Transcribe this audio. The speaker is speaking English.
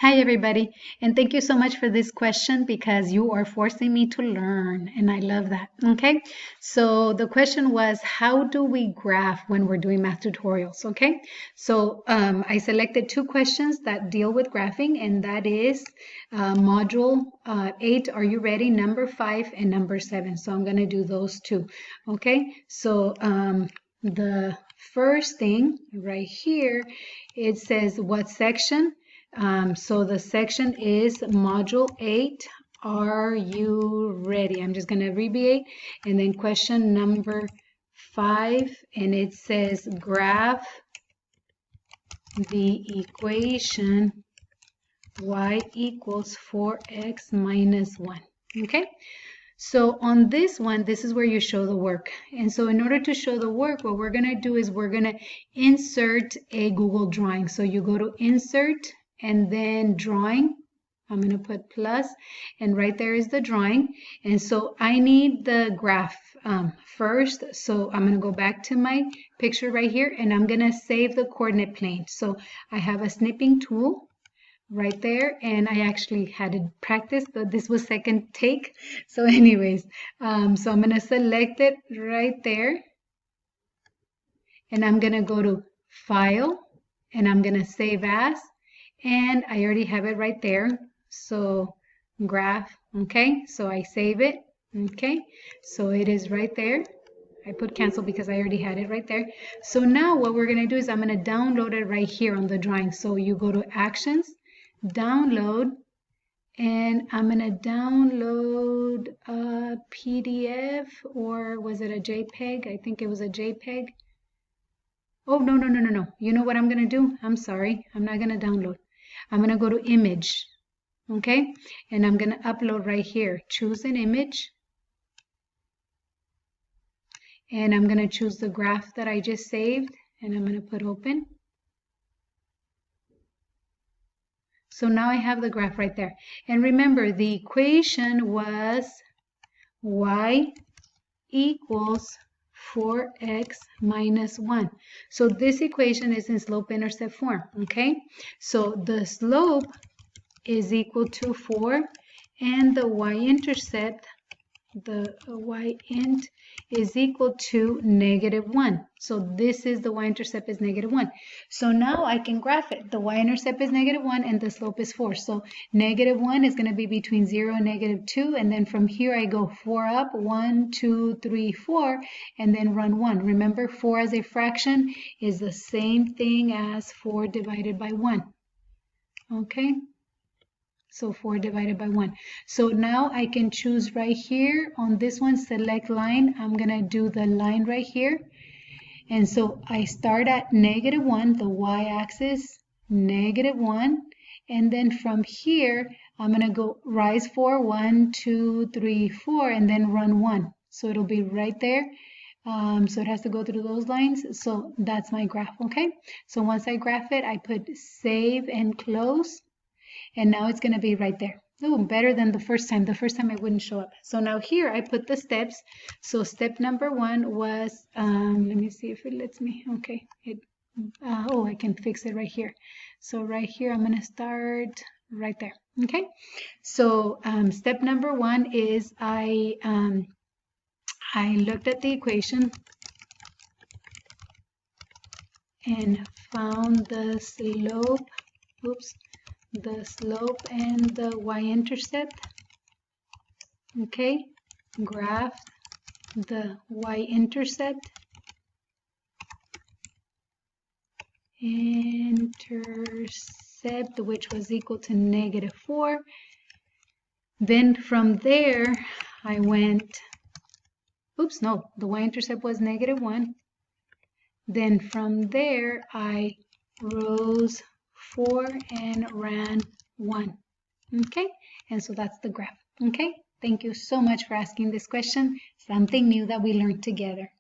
Hi, everybody, and thank you so much for this question because you are forcing me to learn, and I love that. Okay, so the question was, how do we graph when we're doing math tutorials? Okay, so I selected two questions that deal with graphing, and that is module 8, are you ready? Number 5 and number 7. So I'm going to do those two. Okay, so the first thing right here, it says what section? So the section is Module 8. Are you ready? I'm just going to abbreviate. And then question number 5, and it says graph the equation y equals 4x minus 1. Okay? So on this one, this is where you show the work. And so in order to show the work, what we're going to do is we're going to insert a Google drawing. So you go to Insert and then Drawing. I'm going to put plus, and right there is the drawing. And so I need the graph first. So I'm going to go back to my picture right here, and I'm going to save the coordinate plane. So I have a snipping tool right there, and I actually had it practice, but this was second take. So anyways, so I'm going to select it right there, and I'm going to go to File, and I'm going to Save As, and I already have it right there. So graph, okay, so I save it, okay, so it is right there. I put cancel because I already had it right there. So now what we're going to do is I'm going to download it right here on the drawing. So you go to Actions, Download, and I'm going to download a PDF, or was it a JPEG? I think it was a JPEG. Oh, no. You know what I'm going to do? I'm sorry. I'm not going to download. I'm going to go to Image, okay? And I'm going to upload right here. Choose an image. And I'm going to choose the graph that I just saved, and I'm going to put Open. So now I have the graph right there. And remember, the equation was y equals 4x minus 1. So this equation is in slope-intercept form, okay? So the slope is equal to 4, and the y-intercept, the y-int, is equal to -1. So this is the y-intercept is -1. So now I can graph it. The y-intercept is -1 and the slope is 4. So -1 is going to be between 0 and -2. And then from here I go 4 up, 1, 2, 3, 4, and then run 1. Remember, 4 as a fraction is the same thing as 4 divided by 1. Okay? So 4 divided by 1. So now I can choose right here on this one, select line. I'm going to do the line right here. And so I start at -1, the y-axis, -1. And then from here, I'm going to go rise 4, 1, 2, 3, 4, and then run 1. So it'll be right there. So it has to go through those lines. So that's my graph, okay? So once I graph it, I put save and close. And now it's going to be right there. Oh, better than the first time. The first time it wouldn't show up. So now here I put the steps. So step number 1 was, let me see if it lets me. Okay. Oh, I can fix it right here. So right here, I'm going to start right there. Okay. So step number 1 is I looked at the equation and found the slope. Oops. The slope and the y-intercept. Okay, graph the y-intercept, intercept, which was equal to -4. Then from there I went, oops, no, the y-intercept was -1. Then from there I rose 4 and ran 1. Okay, and so that's the graph. Okay, thank you so much for asking this question. Something new that we learned together.